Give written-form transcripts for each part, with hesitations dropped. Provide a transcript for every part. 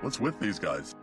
What's with these guys?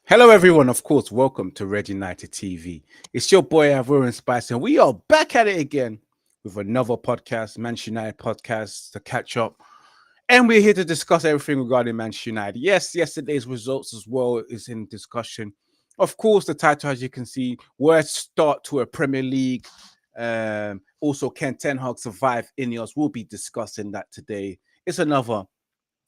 Hello, everyone. Of course, welcome to Red United TV. It's your boy Ivorian Spice, and we are back at it again with another podcast, Manchester United podcast, to catch up. And we're here to discuss everything regarding Manchester United. Yes, yesterday's results as well is in discussion. Of course, the title, as you can see, were a start to a Premier League. Also, can Ten Hag survive INEOS? We'll be discussing that today. It's another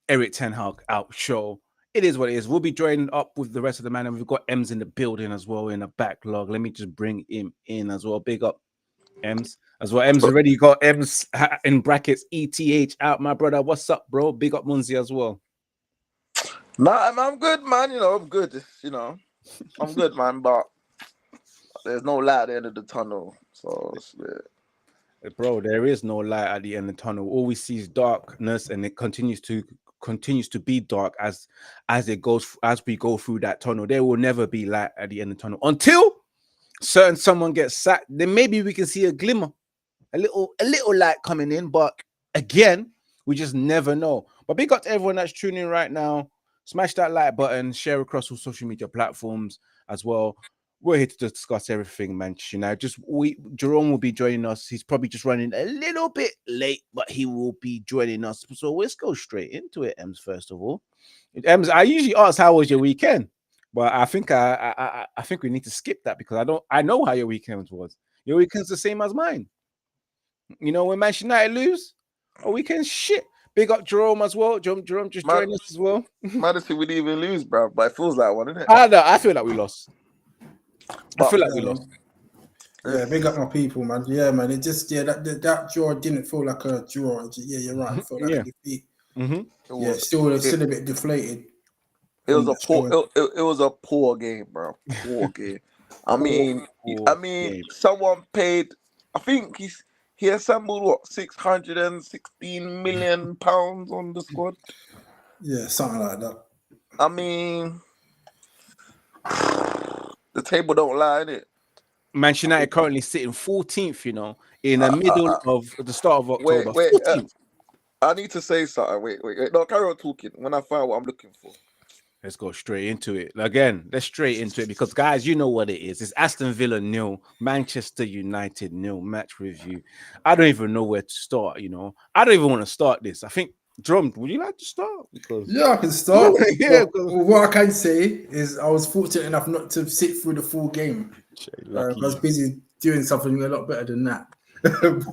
Erik Ten Hag out show. It is what it is. We'll be joining up with the rest of the man, and we've got Ems in the building as well in the backlog. Let me just bring him in as well. Big up Ems as well. Ems already got Ems in brackets ETH out, my brother. What's up, bro? Big up Munzi as well. Nah, I'm good, man. I'm good. I'm good, man. But there's no light at the end of the tunnel. So, bro, there is no light at the end of the tunnel. All we see is darkness, and it continues to be dark as we go through that tunnel. There will never be light at the end of the tunnel until someone gets sacked. Then maybe we can see a glimmer, a little light coming in. But again, we just never know. But big up to everyone that's tuning in right now. Smash that like button, share across all social media platforms as well. We're here to discuss everything, Manchester United. Jerome will be joining us. He's probably just running a little bit late, but he will be joining us. So let's go straight into it, Ems. First of all, Ems, I usually ask how was your weekend, but I think I think we need to skip that because I know how your weekend was. Your weekend's the same as mine. When Manchester United lose, our weekend's shit. Big up Jerome as well. Jerome just joined us as well. Madison, we didn't even lose, bro. But it feels like one, isn't it? I feel like we lost. I feel like we lost. Yeah, big up my people, man. Yeah, man. It just that draw didn't feel like a draw. Yeah, you're right. It felt like a defeat. Yeah, still a bit deflated. It was a poor game, bro. Poor game. I mean, someone paid. I think he assembled 616 million pounds on the squad. Yeah, something like that. I mean, the table don't lie, innit? Manchester United currently sitting 14th, in the middle of the start of October. Wait, I need to say something. Wait. No, carry on talking. When I find what I'm looking for. Let's go straight into it. Again, let's straight into it because, guys, you know what it is. It's Aston Villa 0, Manchester United 0 match review. I don't even know where to start, I don't even want to start this. I think, Drum, would you like to start? Yeah, I can start. Well, what I can say is I was fortunate enough not to sit through the full game. I was busy doing something a lot better than that.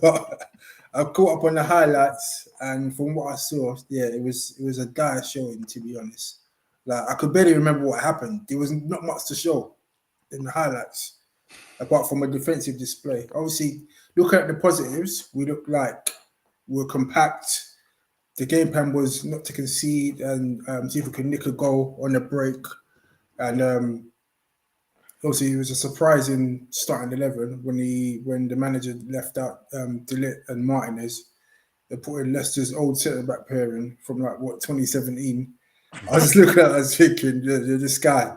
But I caught up on the highlights, and from what I saw, yeah, it was a dire showing, to be honest. Like, I could barely remember what happened. There was not much to show in the highlights, apart from a defensive display. Obviously, looking at the positives, we looked like we were compact. The game plan was not to concede and see if we could nick a goal on the break. And obviously, it was a surprising starting 11 when the manager left out De Ligt and Martinez. They put in Leicester's old centre-back pairing from 2017. I was just looking at it, I was thinking, this guy,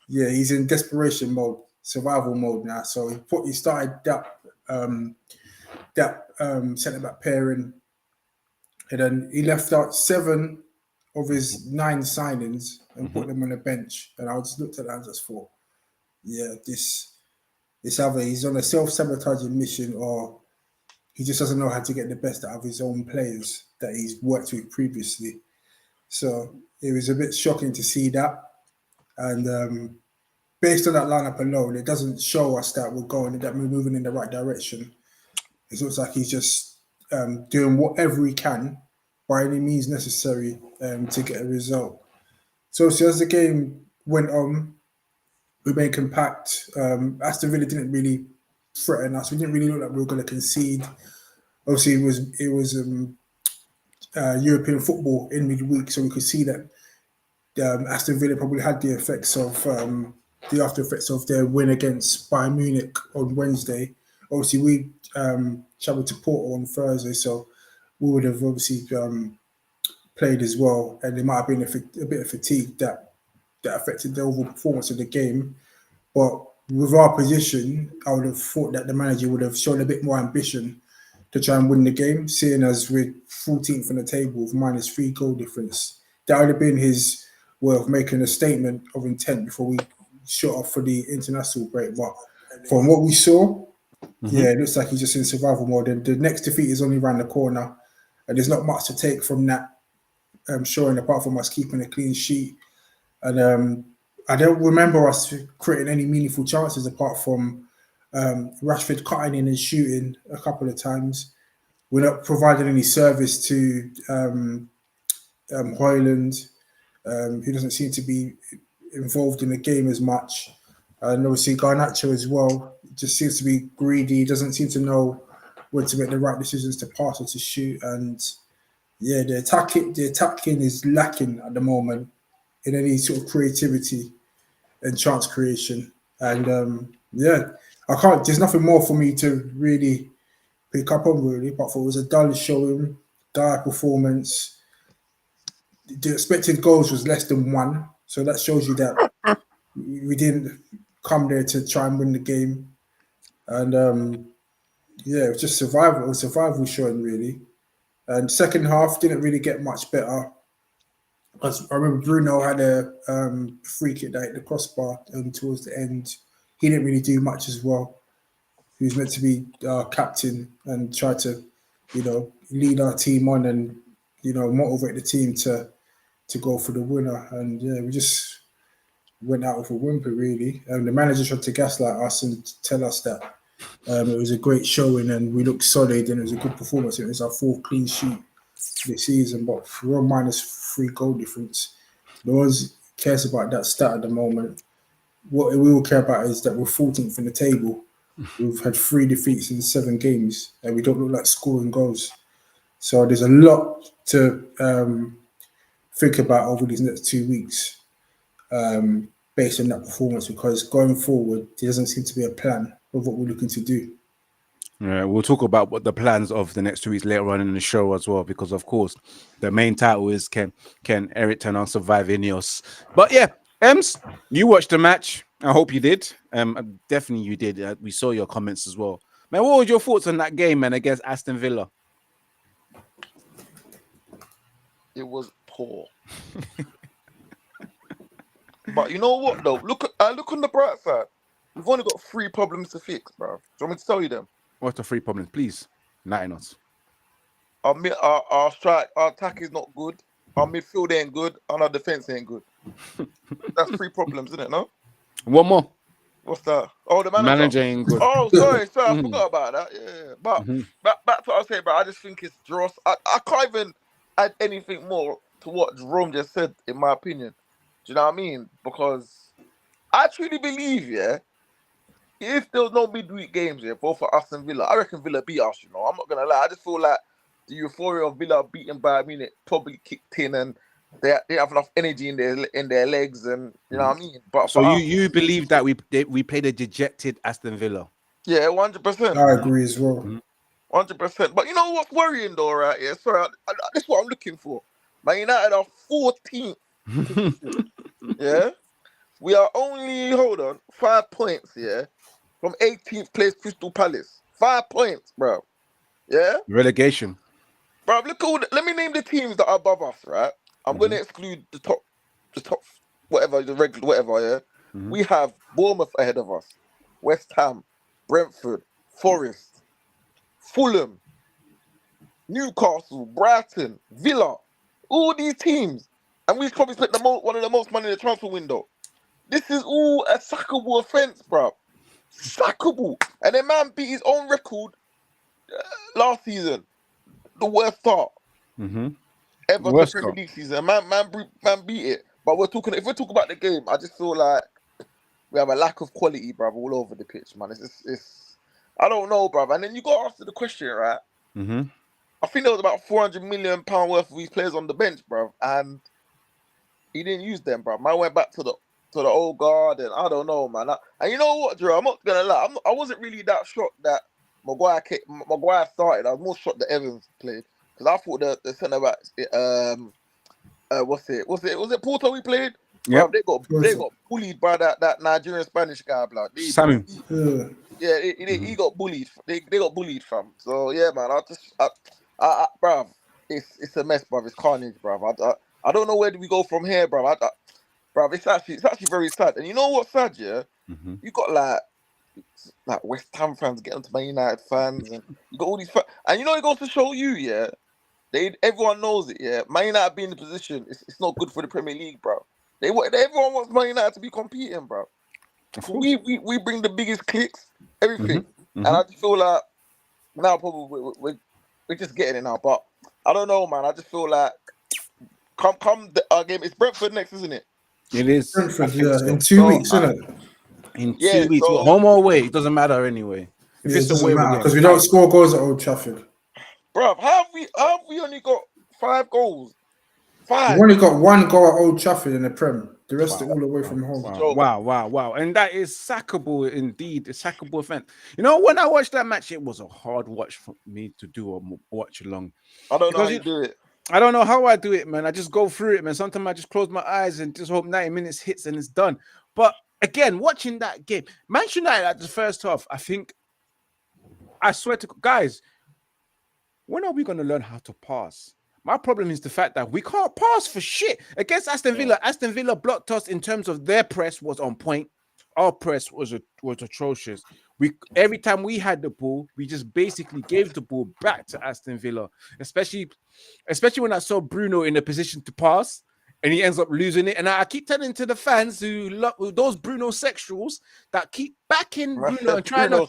yeah, he's in desperation mode, survival mode now. So he started that centre-back pairing, and then he left out 7 of his 9 signings and put them on the bench. And I just looked at that and just thought, yeah, this either he's on a self-sabotaging mission or he just doesn't know how to get the best out of his own players that he's worked with previously. So it was a bit shocking to see that. And based on that lineup alone, it doesn't show us that we're moving in the right direction. It looks like he's just doing whatever he can by any means necessary to get a result. So as the game went on, we made compact. Aston Villa didn't really threaten us. We didn't really look like we were going to concede. Obviously, it was European football in midweek, so we could see that Aston Villa probably had the after effects of their win against Bayern Munich on Wednesday. Obviously, we travelled to Porto on Thursday, so we would have obviously played as well, and there might have been a bit of fatigue that affected the overall performance of the game. But with our position, I would have thought that the manager would have shown a bit more ambition to try and win the game, seeing as we're 14th on the table with -3 goal difference. That would have been his way of making a statement of intent before we shut off for the international break. But from what we saw, yeah, it looks like he's just in survival mode. And the next defeat is only around the corner, and there's not much to take from that showing apart from us keeping a clean sheet. And I don't remember us creating any meaningful chances apart from Rashford cutting in and shooting a couple of times. We're not providing any service to Højlund, who doesn't seem to be involved in the game as much. And obviously Garnacho as well, just seems to be greedy, doesn't seem to know when to make the right decisions to pass or to shoot. And yeah, the attacking is lacking at the moment in any sort of creativity and chance creation. And there's nothing more for me to really pick up on really, but for it was a dull showing, dire performance. The expected goals was less than 1, so that shows you that we didn't come there to try and win the game. And it was just survival. It was survival showing really. And second half didn't really get much better. I remember Bruno had a free kick that hit the crossbar towards the end. He didn't really do much as well. He was meant to be captain and try to, lead our team on and, motivate the team to go for the winner. And we just went out with a whimper really. And the manager tried to gaslight us and tell us that it was a great showing and we looked solid and it was a good performance. It was our 4th clean sheet this season, but we're on -3 goal difference. No one cares about that stat at the moment. What we all care about is that we're 14th in the table. We've had 3 defeats in 7 games and we don't look like scoring goals. So there's a lot to think about over these next 2 weeks based on that performance, because going forward, there doesn't seem to be a plan of what we're looking to do. Yeah, we'll talk about what the plans of the next 2 weeks later on in the show as well, because of course the main title is can Erik Ten Hag survive INEOS? But yeah, Ems, you watched the match. I hope you did. Definitely you did. We saw your comments as well. Man, what were your thoughts on that game, man, against Aston Villa? It was poor. But you know what though? Look on the bright side. We've only got 3 problems to fix, bro. Do you want me to tell you them? What's the 3 problems, please? Enlighten us. Our attack is not good. Our midfield ain't good. And our defense ain't good. That's 3 problems, isn't it? No. One more. What's that? Oh, the manager. Ain't good. Oh, sorry, I forgot about that. Yeah, but back to what I was saying, bro. I just think it's dross. I can't even add anything more to what Jerome just said, in my opinion. Do you know what I mean? Because I truly believe, yeah, if there was no midweek games, yeah, both for Aston Villa, I reckon Villa beat us. You know, I'm not gonna lie. I just feel like the euphoria of Villa beating Bayern Munich probably kicked in, and they have enough energy in their legs, and you know what I mean. But So for us, you believe that we played a dejected Aston Villa? yeah, 100%. I agree as well. 100%. But you know what's worrying though, right? Yeah, sorry, that's what I'm looking for. Man United are 14th. Yeah, we are only 5 points. Yeah, from 18th place Crystal Palace. 5 points, bro. Yeah, Relegation. bro. Let me name the teams that are above us. Right, I'm going to exclude the top, whatever, the regular, whatever. Yeah, we have Bournemouth ahead of us, West Ham, Brentford, Forest, Fulham, Newcastle, Brighton, Villa, all these teams, and we've probably spent one of the most money in the transfer window. This is all a sackable offence, bro. Sackable. And then man beat his own record last season. The worst start ever to Premier League season. Man beat it. But if we're talking about the game, I just feel like we have a lack of quality, bro, all over the pitch, man. It's I don't know, bro. And then you got to ask the question, right? I think there was about £400 million worth of these players on the bench, bro, and he didn't use them, bro. Man went back to the old guard, and I don't know, man. And you know what, Drew? I'm not gonna lie. I wasn't really that shocked that Maguire started. I was more shocked that Evans played because I thought the centre back, was it Porto we played? Yeah, they got bullied by that Nigerian Spanish guy, blood. Sammy. Yeah, he got bullied. They got bullied, fam. So yeah, man. Bruv, it's a mess, bruv. It's carnage, bruv. I don't know where do we go from here, bruv. Bruv, it's actually very sad. And you know what's sad, yeah? You got like West Ham fans getting to Man United fans, and you got all these fans. And you know it goes to show you, yeah. Everyone knows it, yeah. Man United being in the position, it's not good for the Premier League, bro. Everyone wants Man United to be competing, bro. We bring the biggest clicks, everything, and I just feel like now probably we're just getting it now. But I don't know, man. I just feel like come the game. It's Brentford next, isn't it? It is. Brentford, in 2 weeks, isn't it? In 2 weeks, home or away, it doesn't matter anyway. If it's away, because we don't score goals at Old Trafford. Bro, how have we only got 5 goals? 5. We've only got 1 goal at Old Trafford in the Prem. The rest are all away from home. Wow. And that is sackable indeed. A sackable offense. You know, when I watched that match, it was a hard watch for me to do a watch along. I don't know how you do it. I don't know how I do it, man. I just go through it, man. Sometimes I just close my eyes and just hope 90 minutes hits and it's done. But again, watching that game, Manchester United at the first half, I swear to guys, when are we going to learn how to pass? My problem is the fact that we can't pass for shit against Aston Villa. Aston Villa blocked us in terms of their press was on point. Our press was atrocious. Every time we had the ball, we just basically gave the ball back to Aston Villa. Especially when I saw Bruno in a position to pass and he ends up losing it. And I keep telling to the fans who love those Bruno sexuals that keep backing Bruno and trying to.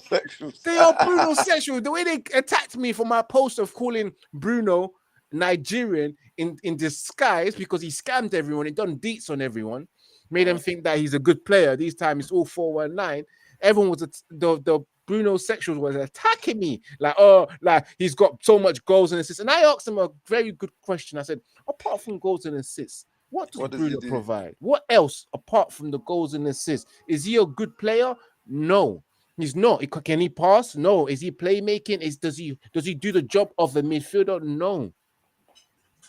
They are Bruno sexuals. The way they attacked me for my post of calling Bruno Nigerian in disguise because he scammed everyone, he done deets on everyone, made them think that he's a good player. These times it's all 419. Everyone was the Bruno sexuals was attacking me like he's got so much goals and assists. And I asked him a very good question. I said, apart from goals and assists, what does Bruno provide? What else apart from the goals and assists? Is he a good player? No. He's not. Can he pass? No. Is he playmaking? Does he do the job of a midfielder? No.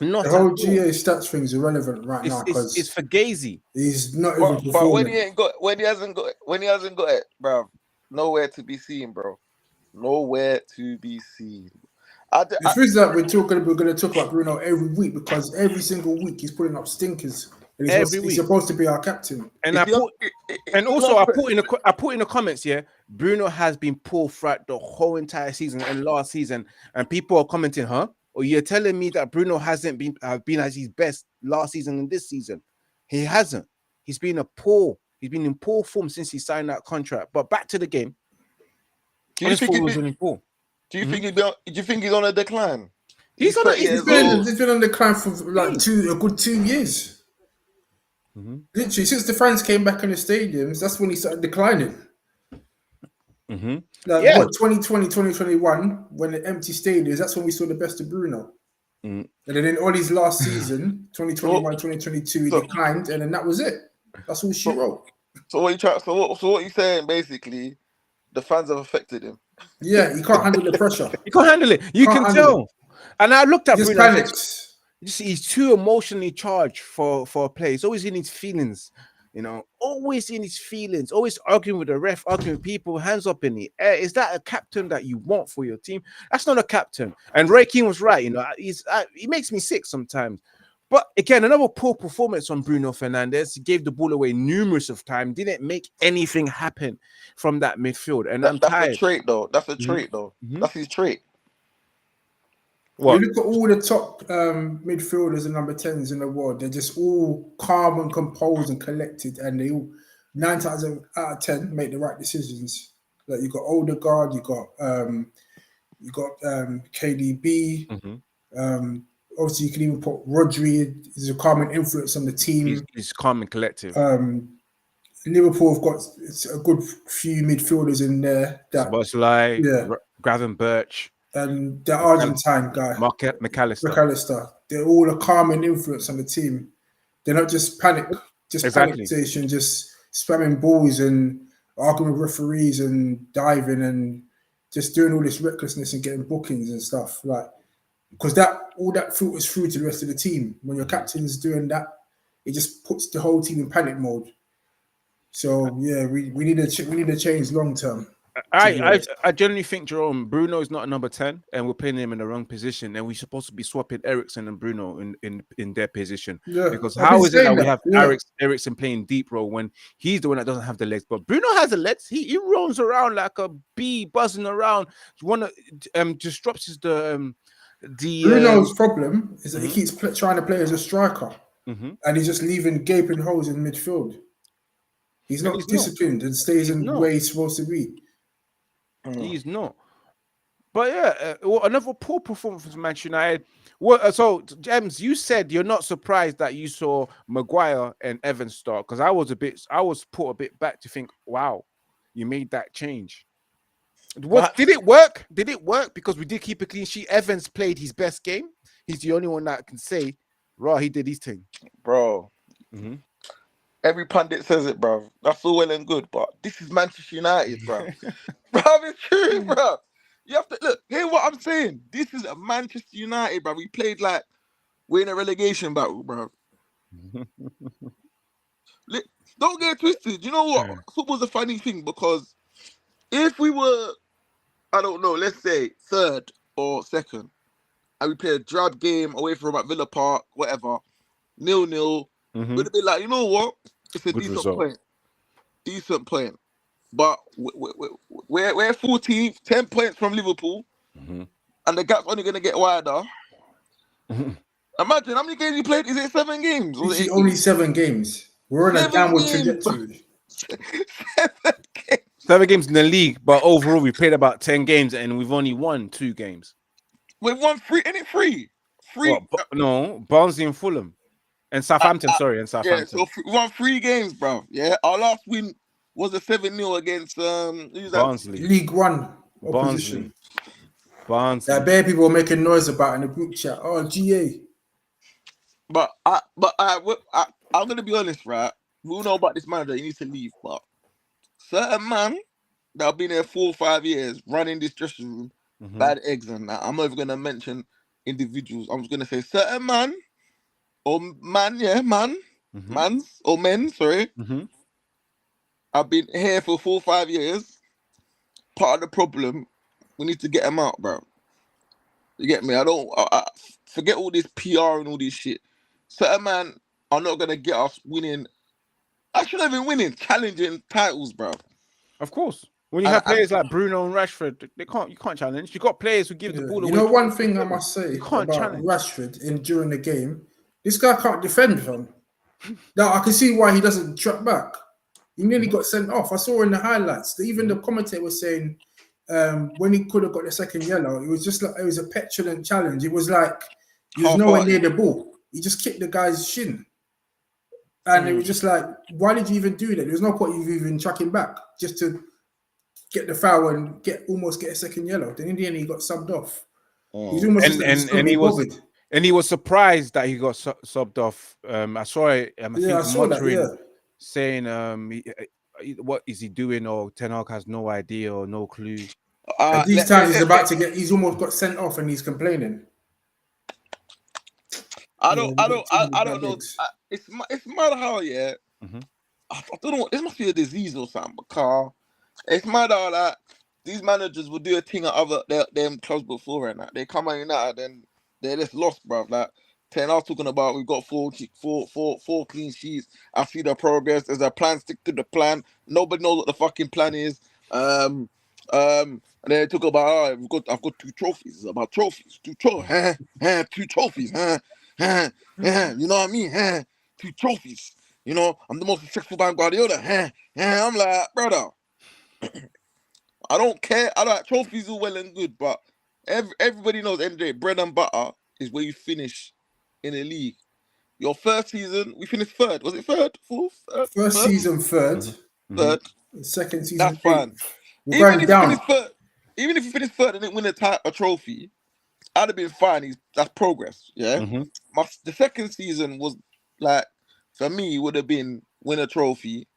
Not the whole GA stats thing is irrelevant right now because it's Fugazi. He's not even performing. But when he hasn't got it, bro, nowhere to be seen, bro. Nowhere to be seen. The thing is that we're going to talk about Bruno every week because every single week he's putting up stinkers. And he's supposed to be our captain. And I put in the comments, Bruno has been poor throughout the whole entire season and last season, and people are commenting, huh? Or you're telling me that Bruno hasn't been at his best last season and this season? He hasn't. He's been He's been in poor form since he signed that contract. But back to the game. Do you think he was really poor? Do you think he's on a decline? He's been on decline for like a good 2 years. Literally, since the fans came back in the stadiums, that's when he started declining. Like what 2020, 2021, when the empty stadiums, that's when we saw the best of Bruno. And then in Ollie's last season, 2021, 2022, he declined, and then that was it. That's all she wrote. So what you saying basically? The fans have affected him. Yeah, he can't handle the pressure. He can't handle it. You can tell. And I looked at Bruno. Panics. He's too emotionally charged for a play. He's always in his feelings, you know, always in his feelings, always arguing with the ref, arguing with people, hands up in the air. Is that a captain that you want for your team? That's not a captain. And Ray Keane was right, you know, he makes me sick sometimes. But again, another poor performance on Bruno Fernandes. He gave the ball away numerous of times, didn't make anything happen from that midfield. And I'm tired. That's a trait, though. That's a trait, though. That's his trait. What? You look at all the top midfielders and number 10s in the world, they're just all calm and composed and collected, and they all 9 times out of 10 make the right decisions. Like you got Odegaard, you got KDB. Obviously, you can even put Rodri. He's a calm and influence on the team. He's calm and collective. Liverpool have got a good few midfielders in there. Graven Birch. And the Argentine guy, McAllister. They're all a calming influence on the team. They're not just panic station, just spamming balls and arguing with referees and diving and just doing all this recklessness and getting bookings and stuff. Like, because all that filters through to the rest of the team. When your captain's doing that, it just puts the whole team in panic mode. So yeah, we need a change long term. I generally think, Jerome, Bruno is not a number 10, and we're playing him in the wrong position, and we're supposed to be swapping Eriksen and Bruno in their position. Yeah, because how is it that we have Eriksen playing deep role when he's the one that doesn't have the legs? But Bruno has the legs. He roams around like a bee, buzzing around. Disrupts Bruno's problem is that he keeps trying to play as a striker, and he's just leaving gaping holes in midfield. He's not disciplined and stays in the way he's supposed to be. He's not. But yeah, another poor performance from Manchester United. So, James, you said you're not surprised that you saw Maguire and Evans start, because I was put a bit back to think, wow, you made that change. Did it work? Did it work? Because we did keep a clean sheet. Evans played his best game. He's the only one that can say, "Raw, he did his thing." Bro. Every pundit says it, bro. That's all well and good, but this is Manchester United, bro. Bro, it's true, bro. You have to look. Hear what I'm saying. This is a Manchester United, bro. We played like we're in a relegation battle, bro. Don't get twisted. You know what? Football's a funny thing, because if we were, I don't know, let's say 3rd or 2nd, and we play a drab game away from at Villa Park, whatever, 0-0, would have been like, you know what? It's a decent point. But we're 14th, 10 points from Liverpool, and the gap's only going to get wider. Imagine how many games you played. Is it 7 games? It's only 7 games. We're on a downward trajectory. 7 games in the league, but overall we played about 10 games and we've only won 2 games. We've won 3, isn't it 3? 3? No, Barnsley and Fulham. And Southampton, and Southampton. Yeah, so we won 3 games, bro. Yeah, our last win was a 7-0 against Barnsley. League One opposition. Barnsley. That bare people are making noise about in the group chat. Oh, GA. But I'm gonna be honest, right? We all know about this manager. He needs to leave, but certain man that have been there 4 or 5 years running this dressing room, bad eggs and that. I'm not even gonna mention individuals. I'm just gonna say certain man. Or mans or men, sorry. I've been here for 4 or 5 years. Part of the problem, we need to get them out, bro. You get me? I forget all this PR and all this shit. Certain man are not gonna get us winning. Actually, not even winning, challenging titles, bro. Of course. When you have players like Bruno and Rashford, you can't challenge. You got players who give the ball away. You know, one thing I must say about Rashford during the game. This guy can't defend, fam. Now I can see why he doesn't track back. He nearly got sent off. I saw in the highlights. Even the commentator was saying when he could have got the second yellow, it was just like it was a petulant challenge. It was like he was nowhere near the ball. He just kicked the guy's shin. And it was just like, why did you even do that? There's no point you even chucking back just to get the foul and almost get a second yellow. Then in the end, he got subbed off. He's almost and he was surprised that he got subbed off. I saw it. I saw that. Saying, what is he doing? Or Ten Hag has no idea or no clue. At these times, he's almost got sent off, and he's complaining. I don't know. It's mad how I don't know. This must be a disease or something. Because it's mad how like these managers will do a thing at other them clubs before and that they come out United and they're just lost, bruv. Like Ten Hag talking about we've got four clean sheets. I see the progress. There's a plan. Stick to the plan. Nobody knows what the fucking plan is. And then they talk about I've got 2 trophies. It's about trophies. 2 trophies. 2 trophies. You know what I mean? 2 trophies. You know, I'm the most successful by Guardiola. I'm like, brother, I don't care. I like trophies are well and good, but everybody knows at the end of the day, bread and butter is where you finish in a league. Your first season, we finished 3rd. Was it 3rd? 4th? First season 3rd. 3rd. Second season, that's fine. We're going down. Even if you finish 3rd and didn't win a trophy, I'd have been fine. That's progress. Yeah. The second season was like, for me, would have been win a trophy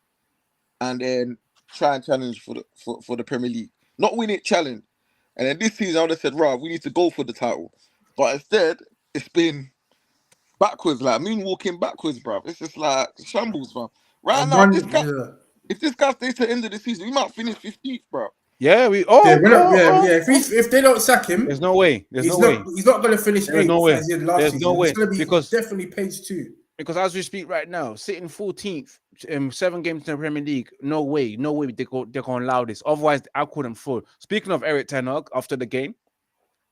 and then try and challenge for the Premier League. Not win it, challenge. And then this season I would have said, right, we need to go for the title. But instead, it's been backwards, like moonwalking backwards, bruv. It's just like shambles, bruv. Right now, if this guy stays to the end of the season, we might finish 15th, bruv. Yeah, If they don't sack him, there's no way. He's not going to finish 8th. No way. As he did last there's season. no way. It's going to be because definitely page 2. Because as we speak right now, sitting 14th, 7 games in the Premier League, no way they're going to allow this. Otherwise, I couldn't fall. Speaking of Erik Ten Hag, after the game,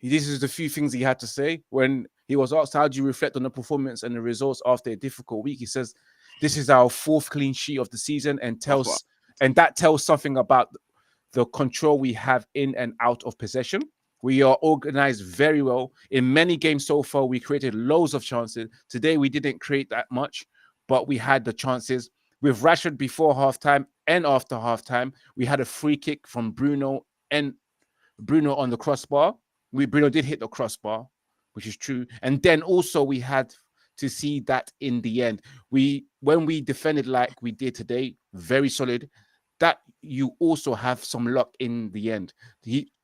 this is the few things he had to say when he was asked, how do you reflect on the performance and the results after a difficult week? He says, this is our 4th clean sheet of the season and that tells something about the control we have in and out of possession. We are organized very well. In many games so far, we created loads of chances. Today, we didn't create that much, but we had the chances. With Rashford before halftime and after halftime, we had a free kick from Bruno on the crossbar. Bruno did hit the crossbar, which is true. And then also we had to see that in the end. When we defended like we did today, very solid, that you also have some luck in the end.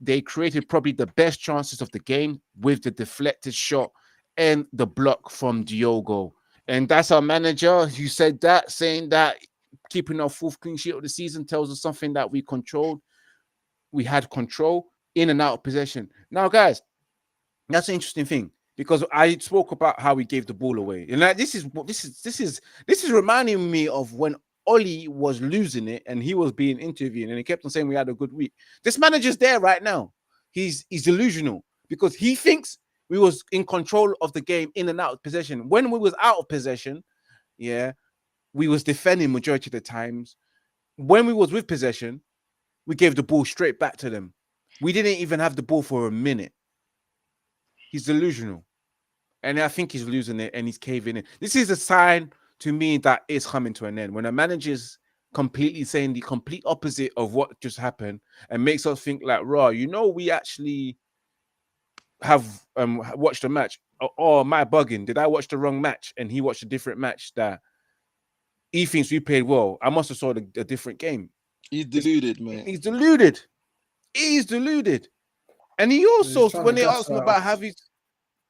They created probably the best chances of the game with the deflected shot and the block from Diogo. And that's our manager who said that, saying that keeping our 4th clean sheet of the season tells us something that we controlled. We had control in and out of possession. Now, guys, that's an interesting thing because I spoke about how we gave the ball away. And like, this is reminding me of when Oli was losing it and he was being interviewed and he kept on saying we had a good week. This manager's there right now. He's delusional because he thinks we was in control of the game in and out of possession. When we was out of possession, we was defending majority of the times. When we was with possession, we gave the ball straight back to them. We didn't even have the ball for a minute. He's delusional. And I think he's losing it and he's caving in. This is a sign to me that it's coming to an end. When a manager's completely saying the complete opposite of what just happened and makes us think like, we actually have watched a match. Or am I bugging? Did I watch the wrong match? And he watched a different match that he thinks we played well. I must have saw a different game. He's deluded, man. He's deluded. He's deluded. And he also, when they asked him about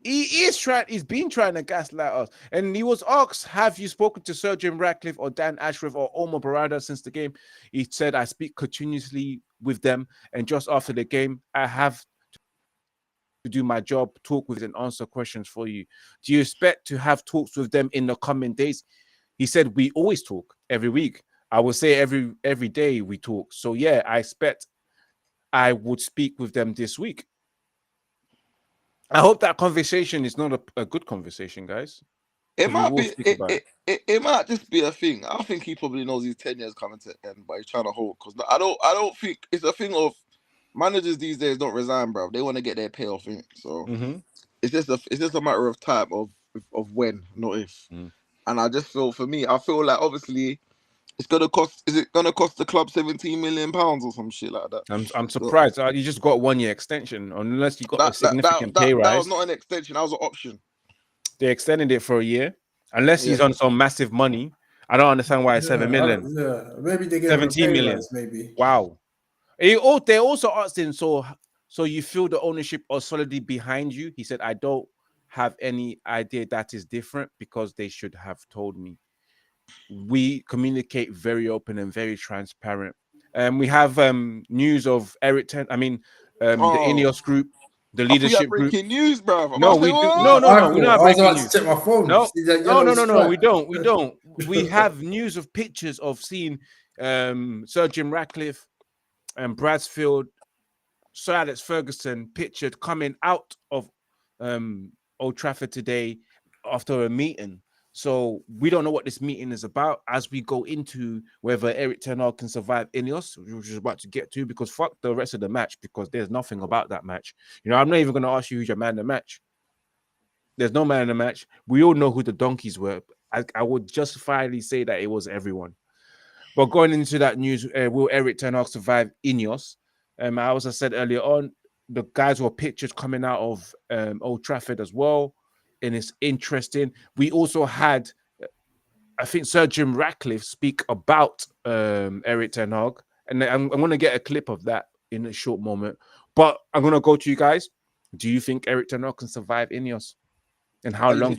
he's been trying to gaslight us. And he was asked, have you spoken to Sir Jim Ratcliffe or Dan Ashworth or Omar Barada since the game? He said, I speak continuously with them. And just after the game, I have to do my job, talk with and answer questions for you. Do you expect to have talks with them in the coming days? He said, we always talk every week. I would say every day we talk. So yeah, I expect I would speak with them this week. I hope that conversation is not a good conversation, guys. It because we might will be. speak about it. It might just be a thing. I think he probably knows his 10 years coming to an end, but he's trying to hold. Because I don't think it's a thing of managers these days don't resign, bro. They want to get their payoff in it. So it's just a matter of time of when, not if. And I just feel I feel like obviously it's gonna cost. Is it gonna cost the club 17 million pounds or some shit like that? I'm surprised. You just got 1 year extension, unless you got a significant pay rise. That was not an extension. That was an option. They extended it for a year, unless he's on some massive money. I don't understand why it's 7 million. Maybe they gave 17 million. Rise, maybe. Wow. They also asked him, so you feel the ownership are solidly behind you? He said, I don't have any idea that is different because they should have told me. We communicate very open and very transparent. We have news of Erik the INEOS group, the leadership group. Breaking news, bro. No, we do. No. We're not breaking news. Check my phone. No. We don't. We have news of pictures of seeing Sir Jim Ratcliffe and Bradsfield, Sir Alex Ferguson pictured coming out of Old Trafford today after a meeting. So we don't know what this meeting is about as we go into whether Erik Ten Hag can survive INEOS, which is about to get to, because fuck the rest of the match, because there's nothing about that match. I'm not even going to ask you who's your man in the match. There's no man in the match. We all know who the donkeys were. I would justifiably say that it was everyone. But going into that news, will Erik Ten Hag survive INEOS? As I said earlier on, the guys were pictured coming out of Old Trafford as well. And it's interesting. We also had, I think, Sir Jim Ratcliffe speak about Erik Ten Hag. And I'm going to get a clip of that in a short moment. But I'm going to go to you guys. Do you think Erik Ten Hag can survive INEOS? And how long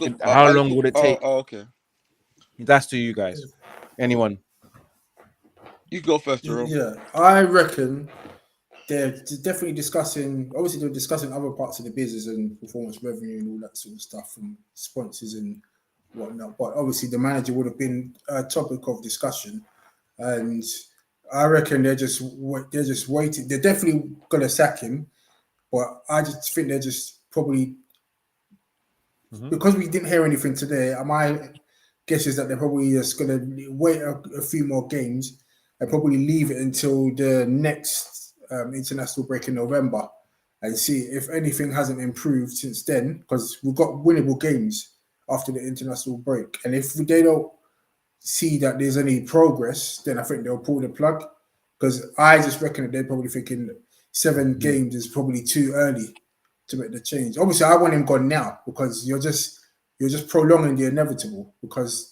would it take? Okay. That's to you guys. Anyone? You go first, Jerome. Yeah, I reckon they're definitely discussing. Obviously, they're discussing other parts of the business and performance revenue and all that sort of stuff, and sponsors and whatnot. But obviously, the manager would have been a topic of discussion, and I reckon they're just waiting. They're definitely gonna sack him, but I just think they're just probably because we didn't hear anything today. My guess is that they're probably just gonna wait a few more games and probably leave it until the next international break in November and see if anything hasn't improved since then, because we've got winnable games after the international break. And if they don't see that there's any progress, then I think they'll pull the plug, because I just reckon that they're probably thinking 7 games is probably too early to make the change. Obviously, I want him gone now, because you're just prolonging the inevitable, because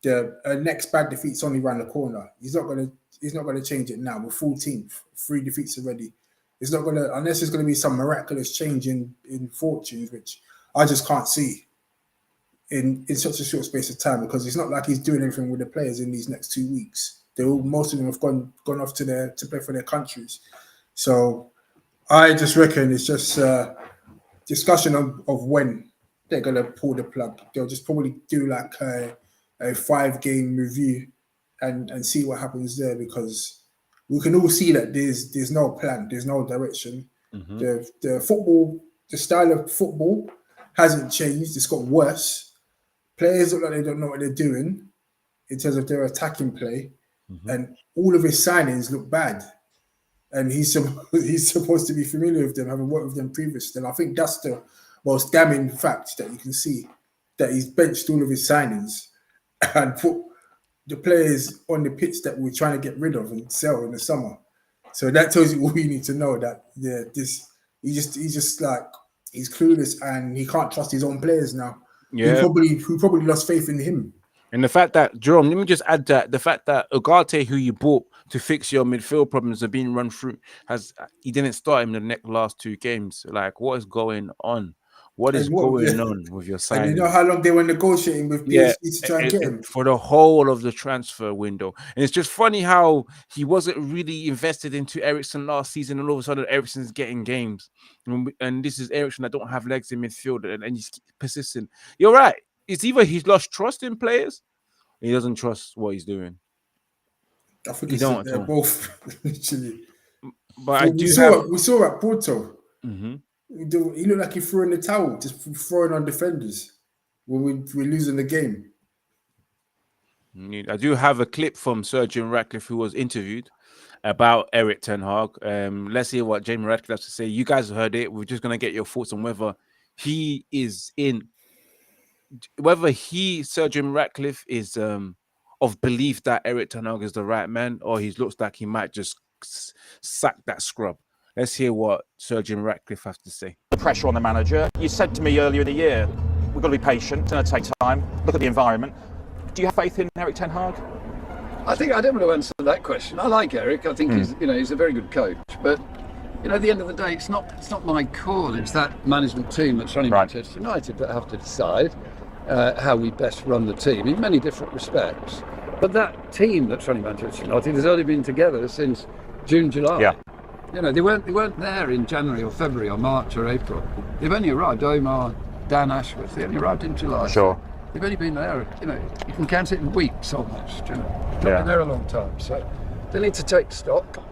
the next bad defeat's only around the corner. He's not gonna change it now. We're 14th, 3 defeats already. It's not gonna, unless there's gonna be some miraculous change in fortunes, which I just can't see in such a short space of time, because it's not like he's doing anything with the players in these next 2 weeks. Most of them have gone off to play for their countries. So I just reckon it's just discussion of when they're gonna pull the plug. They'll just probably do like a 5-game review and see what happens there, because we can all see that there's no plan, there's no direction. The football, the style of football hasn't changed, it's got worse. Players look like they don't know what they're doing in terms of their attacking play, and all of his signings look bad. And he's supposed to be familiar with them, having worked with them previously. And I think that's the most damning fact that you can see, that he's benched all of his signings and put the players on the pitch that we're trying to get rid of and sell in the summer. So that tells you all you need to know, that he's clueless and he can't trust his own players now. Yeah, who probably lost faith in him. And the fact that, Jerome, let me just add that the fact that Ugarte, who you bought to fix your midfield problems, are being run through, he didn't start him in the last 2 games. Like, what is going on? What is going on with your signing? And you know how long they were negotiating with PSG to try and get him? For the whole of the transfer window. And it's just funny how he wasn't really invested into Eriksen last season, and all of a sudden Eriksen's getting games. And this is Eriksen that don't have legs in midfield, and he's persistent. You're right. It's either he's lost trust in players, he doesn't trust what he's doing. I think they're both, literally. But we saw at Porto. He looked like he threw in the towel, just throwing on defenders. when we're losing the game. I do have a clip from Sir Jim Ratcliffe, who was interviewed about Erik Ten Hag. Let's hear what Jamie Ratcliffe has to say. You guys have heard it. We're just going to get your thoughts on whether Sir Jim Ratcliffe is of belief that Erik Ten Hag is the right man, or he looks like he might just sack that scrub. Let's hear what Sir Jim Ratcliffe has to say. The pressure on the manager. You said to me earlier in the year, we've got to be patient, it's going to take time, look at the environment. Do you have faith in Erik Ten Hag? I don't want to answer that question. I like Erik. I think he's a very good coach. But at the end of the day, it's not my call. It's that management team that's running Manchester United that have to decide how we best run the team in many different respects. But that team that's running Manchester United has only been together since June, July. Yeah. They weren't there in January or February or March or April. They've only arrived. Omar, Dan Ashworth. They only arrived in July. Sure. They've only been there, you can count it in weeks almost, They've been there a long time. So they need to take stock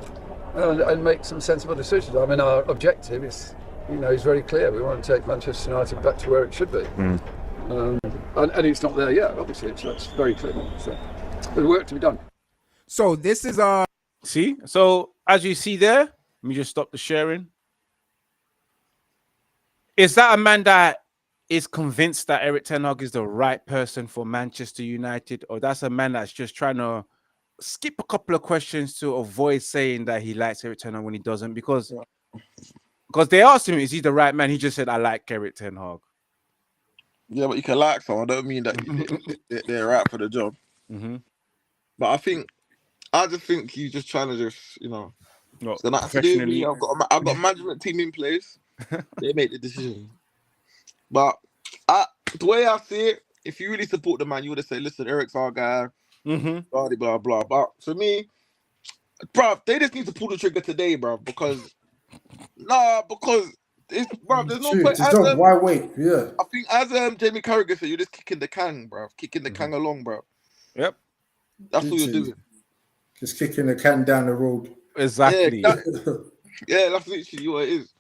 and make some sensible decisions. I mean, our objective is, is very clear. We want to take Manchester United back to where it should be. And it's not there yet, obviously. It's very clear. So there's work to be done. So this is See? So as you see there, let me just stop the sharing. Is that a man that is convinced that Erik Ten Hag is the right person for Manchester United, or that's a man that's just trying to skip a couple of questions to avoid saying that he likes Erik Ten Hag when he doesn't? Because they asked him, is he the right man? He just said, I like Erik Ten Hag. Yeah, but you can like someone. I don't mean that they're right for the job. But I just think he's just trying to just, so not to do with me. I've got a management team in place. They make the decision. But the way I see it, if you really support the man, you would have said, listen, Erik's our guy, blah, blah, blah. But for me, bro, they just need to pull the trigger today, bro, because there's no point. Why wait? Yeah. I think as Jamie Carragher said, you're just kicking the can, bro. Kicking the can along, bro. Yep. That's what you're doing. Just kicking the can down the road. Exactly. Yeah, that's literally what it is.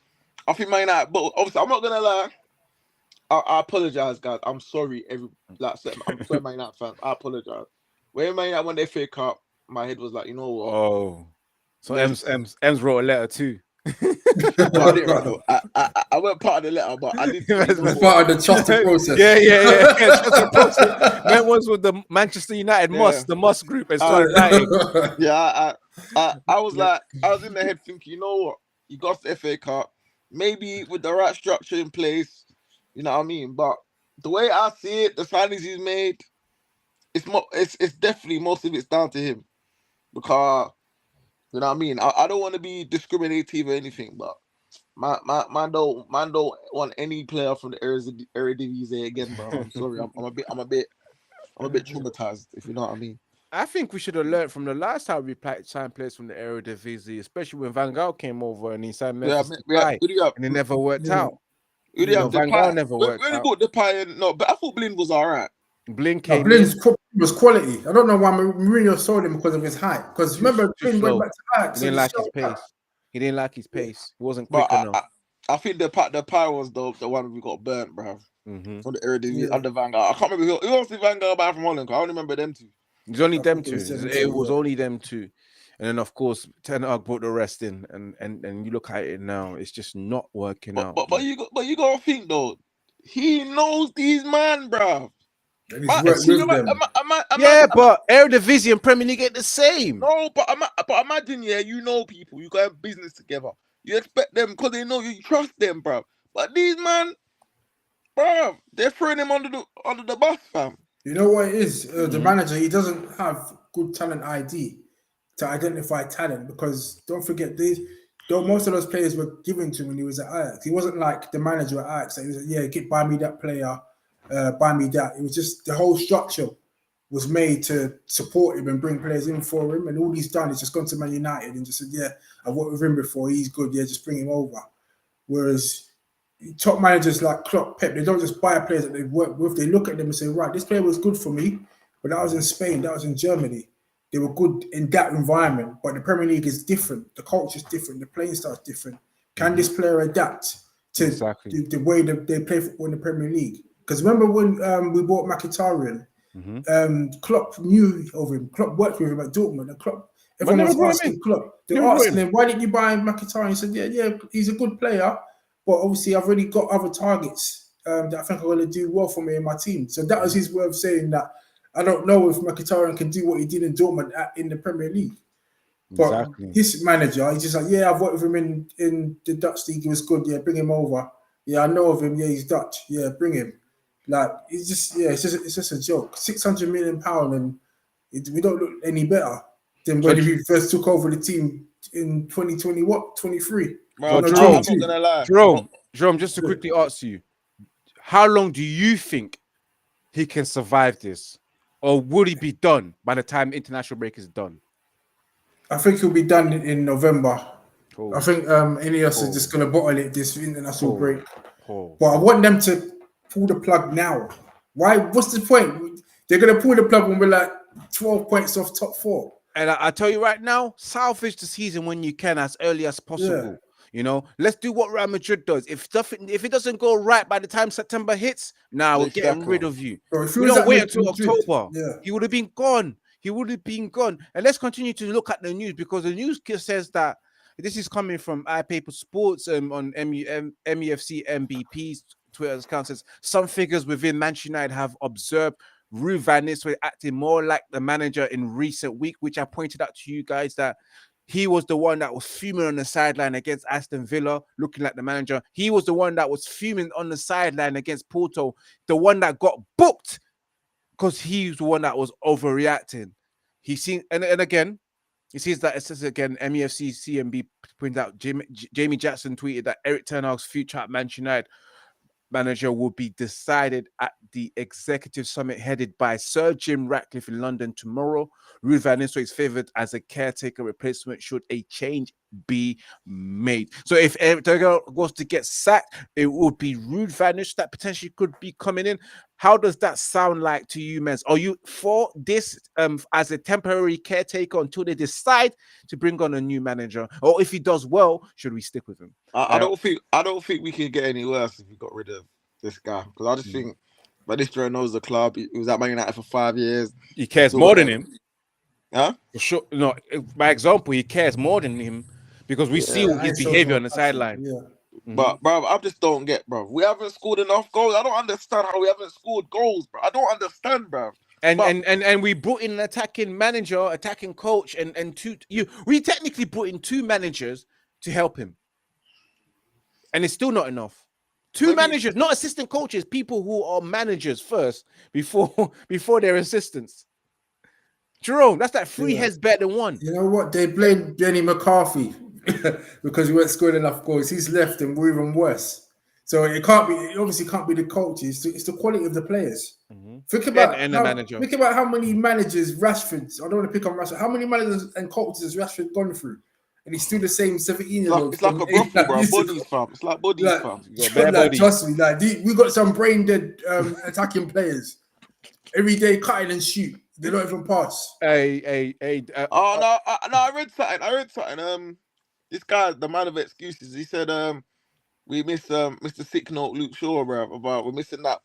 I think Man United, but obviously, I'm not going to lie. I apologize, guys. I'm sorry, I'm sorry, Man United fans. I apologize. When Man United won their FA Cup, my head was like, you know what? Oh, so Ems wrote a letter too. I didn't write. I weren't part of the letter, but I did. Part of the trusted process. Yeah. Trusted process. Man was with the Manchester United the Moss group, and started writing. I was like, I was in the head thinking, you know what? You got the FA Cup, maybe with the right structure in place. You know what I mean? But the way I see it, the signings he's made, it's definitely most of it's down to him. Because, you know what I mean? I don't want to be discriminative or anything, but man don't want any player from the Eredivisie again, bro. I'm sorry. I'm a bit traumatized, if you know what I mean. I think we should have learned from the last time we signed players from the Eredivisie, especially when Van Gaal came over and he signed Memphis Depay, and it never worked out. Van Gaal never worked out. Got Depay, but I thought Blind was all right. Blind came Blind's was quality. I don't know why Mourinho sold him because of his height. Because remember, Blind went back to Ajax. He didn't like his pace. He didn't like his pace. He wasn't quick enough. I think Depay was the one we got burnt, bro. From the Eredivisie under Van Gaal. I can't remember who else did Van Gaal buy from Holland. I don't remember them two. It's only them two. It was only them two. And then, of course, Ten Hag brought the rest in, and you look at it now, it's just not working out. But you got to think though, he knows these man, bro. But Eredivisie and Premier League ain't the same. No, but imagine, you know people, you got have business together. You expect them because they know you trust them, bro. But these man, bro, they're throwing him under the bus, fam. You know what it is? The manager, he doesn't have good talent ID to identify talent, because don't forget most of those players were given to him when he was at Ajax. He wasn't like the manager at Ajax. He was like, buy me that player, buy me that. It was just the whole structure was made to support him and bring players in for him. And all he's done is just gone to Man United and just said, I've worked with him before. He's good. Just bring him over. Whereas top managers like Klopp, Pep, they don't just buy players that they've worked with. They look at them and say, right, this player was good for me, but that was in Spain, that was in Germany. They were good in that environment, but the Premier League is different. The culture is different. The playing style is different. Can this player adapt to the way that they play football in the Premier League? Because remember when we bought Mkhitaryan, Klopp knew of him. Klopp worked with him at Dortmund. And Klopp, everyone was asking Klopp. They were asking him, why didn't you buy Mkhitaryan? He said, yeah, he's a good player, but obviously I've already got other targets that I think are going to do well for me and my team. So that was his way of saying that I don't know if Mkhitaryan can do what he did in Dortmund in the Premier League. But this manager, he's just like, yeah, I've worked with him in the Dutch league. He was good. Yeah, bring him over. Yeah, I know of him. Yeah, he's Dutch. Yeah, bring him. Like, it's just a joke. £600 million, and we don't look any better than when he first took over the team in 23. Well, I'm not gonna lie. Jerome, just to quickly ask you, how long do you think he can survive this? Or would he be done by the time international break is done? I think he'll be done in November. I think INEOS is just going to bottle it this international break. But I want them to pull the plug now. Why? What's the point? They're going to pull the plug when we're like 12 points off top 4. And I tell you right now, salvage the season when you can as early as possible. Yeah. You know, let's do what Real Madrid does. If it doesn't go right by the time September hits, we're getting rid of you. We don't wait until October. Yeah. He would have been gone. And let's continue to look at the news, because the news says that this is coming from iPaper Sports on MUFC MBP's Twitter account. Says some figures within Manchester United have observed Ruud van Nistelrooy acting more like the manager in recent week, which I pointed out to you guys that he was the one that was fuming on the sideline against Aston Villa, looking like the manager. He was the one that was fuming on the sideline against Porto, the one that got booked because he was the one that was overreacting. He seen and again, he sees that it says again, MUFC CMB pointed out, Jamie Jackson tweeted that Erik Ten Hag's future at Manchester United manager will be decided at the executive summit headed by Sir Jim Ratcliffe in London tomorrow. Ruud van Nistelrooy is favoured as a caretaker replacement should a change be made. So if Erik Ten Hag was to get sacked, it would be Ruud van Nistelrooy that potentially could be coming in. How does that sound like to you, men? Are you for this as a temporary caretaker until they decide to bring on a new manager? Or if he does well, should we stick with him? I don't think we can get any worse if we got rid of this guy, because I just think Van Nistelrooy knows the club. He was at Man United for 5 years. He cares more than him. Huh? For sure. No, by example, he cares more than him because we see his behavior on the sideline. Yeah. But, bro, I just don't get, bro. We haven't scored enough goals. I don't understand how we haven't scored goals, bro. I don't understand, bro. And we brought in an attacking manager, attacking coach, we technically brought in 2 managers to help him. And it's still not enough. 2 managers, not assistant coaches, people who are managers first before their assistants. Jerome, that's like 3 heads better than 1. You know what? They blamed Jenny McCarthy because we weren't scoring enough goals. He's left and we're even worse. So it obviously can't be the coaches. It's the quality of the players. Think about the manager. Think about how many managers Rashford. I don't want to pick on Rashford. How many managers and coaches has Rashford gone through? And he's still the same 17-year-old. It's like a brothel, bro. Bodies, fam. It's like bodies, fam. Trust me, we got some brain dead attacking players. Every day cutting and shoot. They don't even pass. I read something. This guy, the man of excuses, he said we miss Mr. Sick Note Luke Shaw, bro. About we're missing that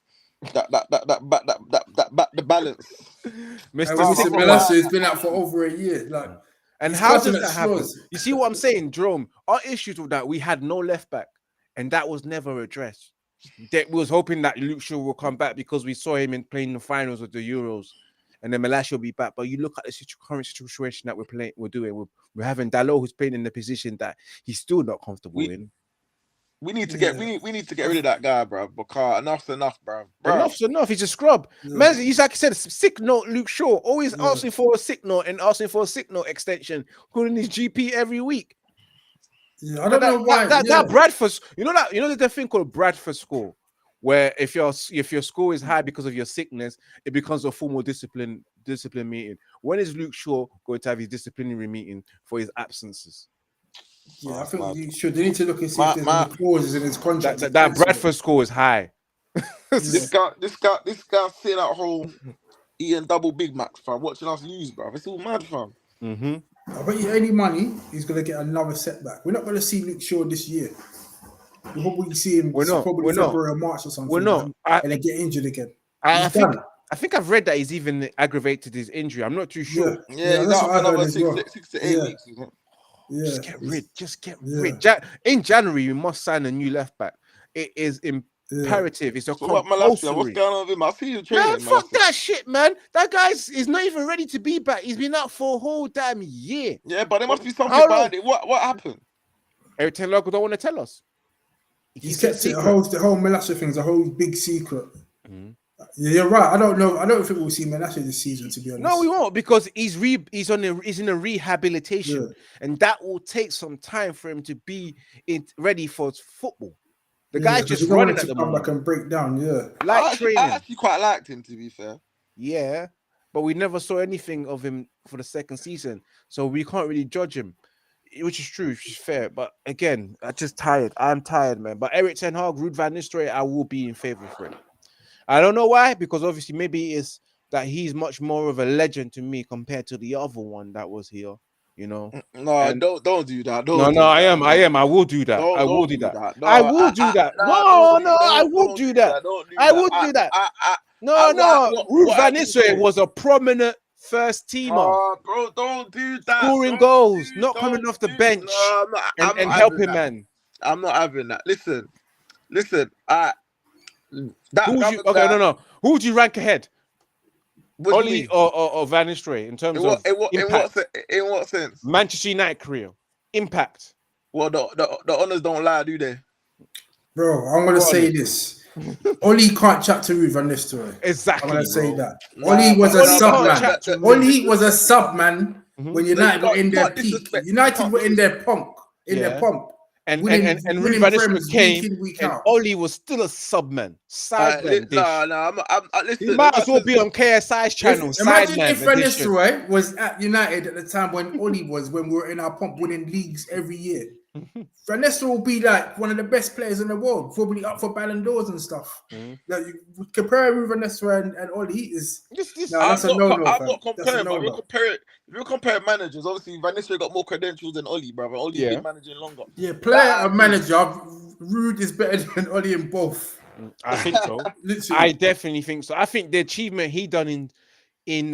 the balance. Mr. Sick Note has been out for over a year. And how does that happen? You see what I'm saying, Jerome? Our issues with that, we had no left back, and that was never addressed. We was hoping that Luke Shaw will come back because we saw him playing the finals of the Euros, and then Malacia will be back. But you look at the current situation that we're doing. We're having Dalot, who's playing in the position that he's still not comfortable in. We need to get rid of that guy, bro. Because enough's enough, bro. Enough's enough. He's a scrub. Yeah. Man, he's like I said, sick note Luke Shaw, always asking for a sick note and asking for a sick note extension, calling his GP every week. Yeah, I don't know why. That Bradford, you know there's a thing called Bradford score, where if your score is high because of your sickness, it becomes a formal discipline meeting. When is Luke Shaw going to have his disciplinary meeting for his absences? Yeah, I think you should. They need to look and see if there's any clauses in his contract. That Bradford score is high. This guy sitting at home eating double Big Macs, fam, watching us lose, bro. It's all mad, fam. I bet you any money he's going to get another setback. We're not going to see Luke Shaw this year. We'll probably see him We're not. probably We're not. February or March or something. We're not. And then get injured again. I He's done. think I've read that he's even aggravated his injury. I'm not too sure. Yeah, he's that's out what for I heard another as well. 6 to 8 weeks. Isn't it? Yeah, Just get rid. Just get yeah. rid. In January, we must sign a new left back. It is imperative. It's a So what, what's compulsory. going on with him? I see you training. Man, fuck that shit, man. That guy's is not even ready to be back. He's been out for a whole damn year. Yeah, but there must be something behind it. What happened? Erik Ten Hag don't want to tell us. He's kept it. The whole Melasha thing's a whole big secret. Yeah, you're right. I don't know. I don't think we'll see Melasha this season, to be honest. No, we won't, because he's in a rehabilitation, and that will take some time for him to be ready for football. The guy's just running at the moment. Come back and break down. Yeah, I actually quite liked him, to be fair. Yeah, but we never saw anything of him for the second season, so we can't really judge him, which is true, which is fair. But again, I'm just tired. I'm tired, man. But Erik Ten Hag, Ruud van Nistelrooy, I will be in favor for it. I don't know why, because obviously maybe it's that he's much more of a legend to me compared to the other one that was here. You know, no, don't do that. I am. I will do that. I will do that. I will do that. No, I will do that. I will do that. No. Ruud van Nistelrooy was a prominent first teamer. Bro, don't do that. Scoring goals, not coming off the bench and helping, man. I'm not having that. Listen. Who would you rank ahead? Oli or Van Nistelrooy in terms of impact? In what sense? Manchester United career impact. Well, the honours don't lie, do they? Bro, I'm gonna say this. Oli can't chat to Ruud van Nistelrooy. Exactly. I'm gonna say that. Oli was a sub man. Oli was a sub man when United got in their peak. United were in their pomp. And Ruud van Nistelrooy came, and Oli was still a sub-man. Listen, he might as well be on KSI's channel. Imagine if Van Nistelrooy was at United at the time when Oli was, when we were in our pomp winning leagues every year. Van Nistelrooy will be like one of the best players in the world, probably up for Ballon d'Ors and stuff. Like, you compare Van Nistelrooy and Oli is that's a no-no. I'm not comparing, but if you compare managers, obviously Van Nistelrooy got more credentials than Oli, brother. Oli's been managing longer. Yeah, player and manager, Ruud is better than Oli in both. I think so. I definitely think so. I think the achievement he done in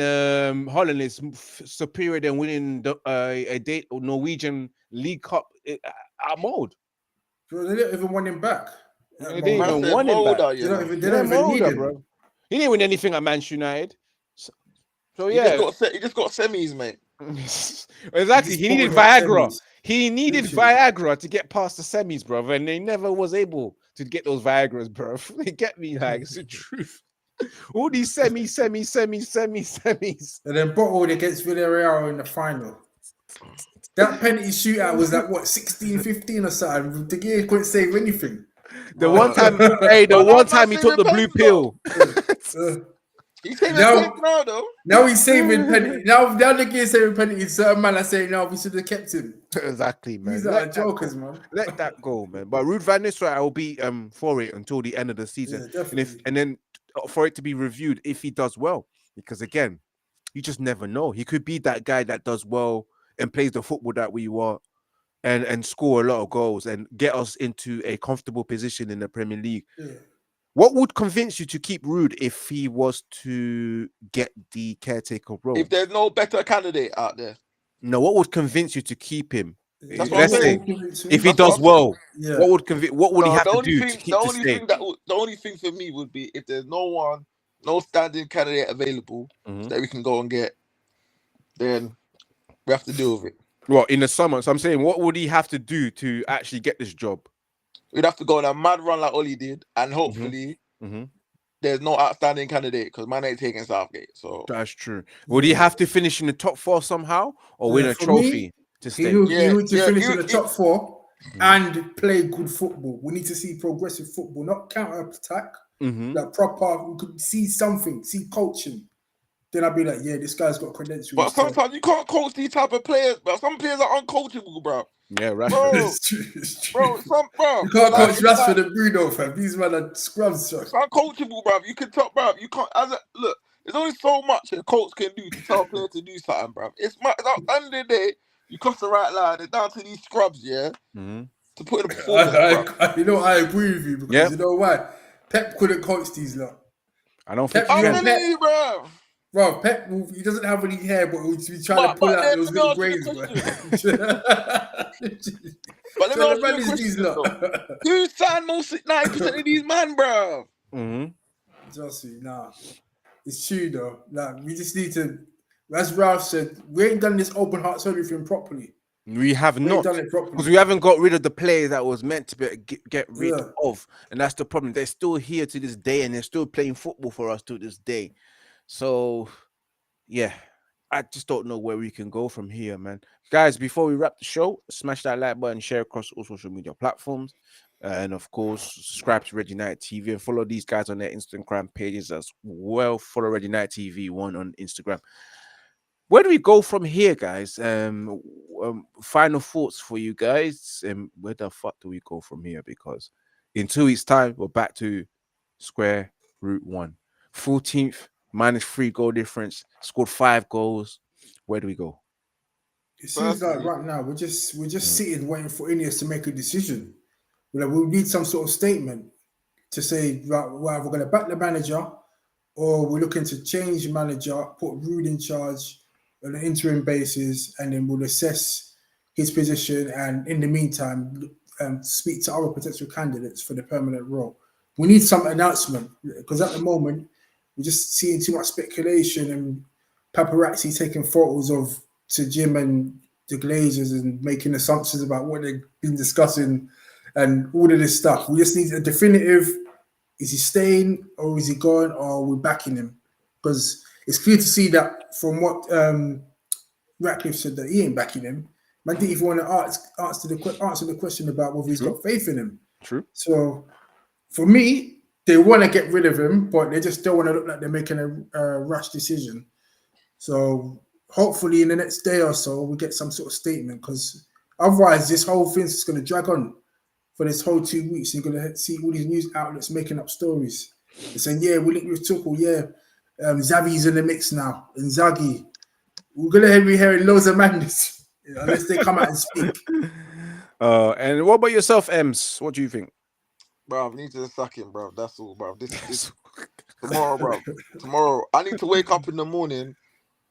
Holland is superior than winning a Norwegian League Cup at Mode. Bro, they didn't even want him back. They didn't even want him back. They don't even need him, bro. He didn't win anything at Manchester United. So he just got semis, mate. Exactly. He needed Viagra. He needed Viagra to get past the semis, bro, and they never was able to get those Viagras, bro. They get me, like, it's the truth. All these semis. And then bottled against Villarreal in the final. That penalty shootout was like, what, 16-15 or something? De Gea couldn't save anything. The one time he took the blue pill. He's saving penalties now, though. Now he's saving penalties. Now De Gea's saving penalties. Certain man are saying, no, we should have kept him. Exactly, man. These are jokers, man. Let that go, man. But Ruud van Nistelrooy, I will be for it until the end of the season. Yeah, and then for it to be reviewed if he does well. Because again, you just never know. He could be that guy that does well and plays the football that we want and score a lot of goals and get us into a comfortable position in the Premier League. Yeah. What would convince you to keep Ruud if he was to get the caretaker role? If there's no better candidate out there. No, what would convince you to keep him? That's Let's say if he does well, what would he have to do to keep to stay? The only thing for me would be if there's no standing candidate available that we can go and get, then we have to deal with it. Well, in the summer, so I'm saying, what would he have to do to actually get this job? We'd have to go on a mad run like Oli did, and hopefully there's no outstanding candidate because man ain't taking Southgate. So that's true. Would he have to finish in the top 4 somehow or win a trophy to stay? He would finish in the top 4 and play good football. We need to see progressive football, not counter attack. Like proper, we could see something, see coaching. Then I'd be like, yeah, this guy's got credentials. But sometimes you can't coach these type of players, bro. Some players are uncoachable, bro. Yeah, right. Bro, It's true. bro. You can't coach Rashford and Bruno, fam. These men are scrubs. It's uncoachable, bro. You can talk, bro. You can't. Look, there's only so much a coach can do to tell a player to do something, bro. It's at the end of the day, you cross the right line. They're down to these scrubs, yeah. to put in a performance. I agree with you because you know why? Pep couldn't coach these lot. I don't think I'm telling you, bro. Bro, Pep, he doesn't have any hair, but he'll be trying to pull out those little braids, bro. But let me ask you a question, who signed most 90% of these man, bro? Just nah. It's true though. Like we just need to, as Ralph said, we ain't done this open heart surgery thing properly. We have not, because we haven't got rid of the players that was meant to be get rid of, and that's the problem. They're still here to this day, and they're still playing football for us to this day. So, yeah, I just don't know where we can go from here, man. Guys, before we wrap the show, smash that like button, share across all social media platforms, and of course, subscribe to Red United TV and follow these guys on their Instagram pages as well. Follow Red United TV1 on Instagram. Where do we go from here, guys? Final thoughts for you guys. Where the fuck do we go from here? Because in 2 weeks' time, we're back to square root one. 14th, -3 goal difference, scored 5 goals. Where do we go? It seems like right now we're just sitting waiting for INEOS to make a decision. We'll need some sort of statement to say, right, well, we're going to back the manager, or we're looking to change the manager, put Rude in charge on an interim basis, and then we'll assess his position, and in the meantime, speak to other potential candidates for the permanent role. We need some announcement, because at the moment, we're just seeing too much speculation and paparazzi taking photos to Jim and the Glazers and making assumptions about what they've been discussing and all of this stuff. We just need a definitive, is he staying or is he going, or are we backing him? Because it's clear to see that from what Ratcliffe said, that he ain't backing him. Man didn't even want to answer the question about whether he's got faith in him. True. So for me, they want to get rid of him, but they just don't want to look like they're making a rash decision. So hopefully in the next day or so, we get some sort of statement, because otherwise this whole thing's just going to drag on for this whole 2 weeks. You're going to see all these news outlets making up stories. They're saying, yeah, we linked with Tuchel, Xavi's in the mix now, and Zaghi. We're going to be hearing loads of madness, unless they come out and speak. And what about yourself, Ems? What do you think? Bro, I need to suck him, bro. That's all, bro. This tomorrow, bro. Tomorrow, I need to wake up in the morning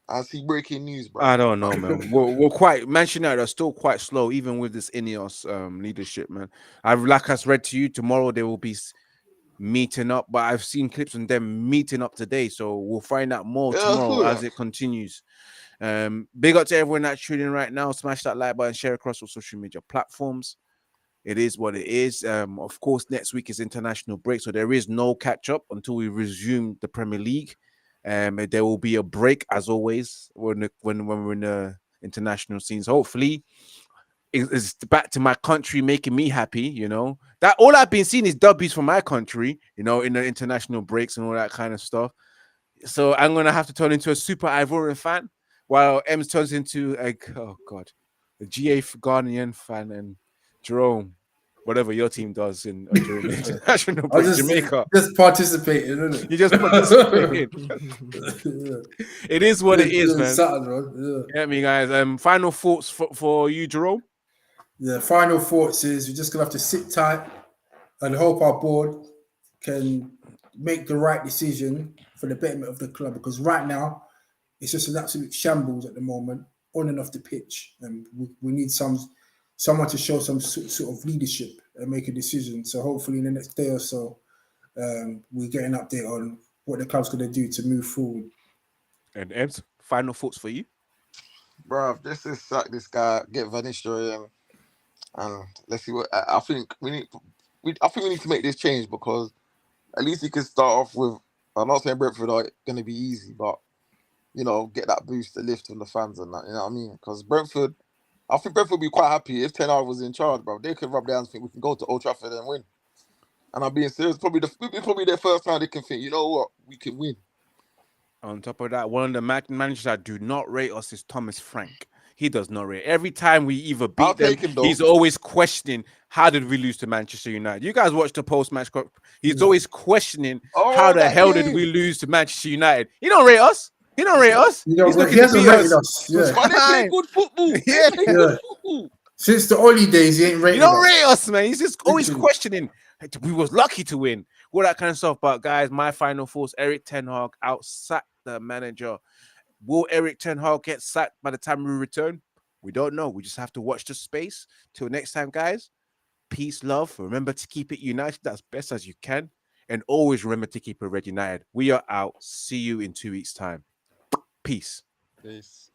and see breaking news, bro. I don't know, man. we're quite, Manchester United are still quite slow, even with this INEOS leadership, man. Like I read to you, tomorrow they will be meeting up, but I've seen clips on them meeting up today, so we'll find out more tomorrow as it continues. Big up to everyone that's tuning in right now. Smash that like button, share across all social media platforms. It is what it is. Of course, next week is international break, so there is no catch up until we resume the Premier League. There will be a break as always when we're in the international scenes. Hopefully, it's back to my country, making me happy. You know that all I've been seeing is W's from my country. You know, in the international breaks and all that kind of stuff. So I'm gonna have to turn into a super Ivorian fan, while Ems turns into a GA Ghanaian fan, and Jerome, whatever your team does in during the international break, Jamaica. Just participating, isn't it? You just participating. It is what it is, man. Get me, guys. Final thoughts for you, Jerome? Yeah, final thoughts is we're just gonna have to sit tight and hope our board can make the right decision for the betterment of the club, because right now it's just an absolute shambles at the moment, on and off the pitch, and we need someone to show some sort of leadership and make a decision. So hopefully in the next day or so, we get an update on what the club's going to do to move forward. And Ems, final thoughts for you? Bro, this is sack this guy, get Van Nistelrooy, and let's see what I think we need. I think we need to make this change, because at least he can start off with. I'm not saying Brentford are going to be easy, but get that boost, the lift from the fans and that. You know what I mean? Because Brentford. I think Brentford would be quite happy if Ten Hag was in charge, bro. They could rub their hands and think we can go to Old Trafford and win. And I'm being serious. Probably their first time they can think, you know what, we can win. On top of that, one of the managers that do not rate us is Thomas Frank. He does not rate. Every time we either beat them, he's always questioning, how did we lose to Manchester United? You guys watch the post-match. He's always questioning, how the hell did we lose to Manchester United? He don't rate us. He don't rate us. He hasn't rated us. But they play good football. They play good football. Since the Oli days, he ain't rated You don't us. rate us, man. He's just always Literally. questioning. We was lucky to win. All that kind of stuff. But guys, my final thoughts: Erik Ten Hag outsacked the manager. Will Erik Ten Hag get sacked by the time we return? We don't know. We just have to watch the space. Till next time, guys. Peace, love. Remember to keep it united as best as you can. And always remember to keep it red united. We are out. See you in 2 weeks' time. Peace. Peace.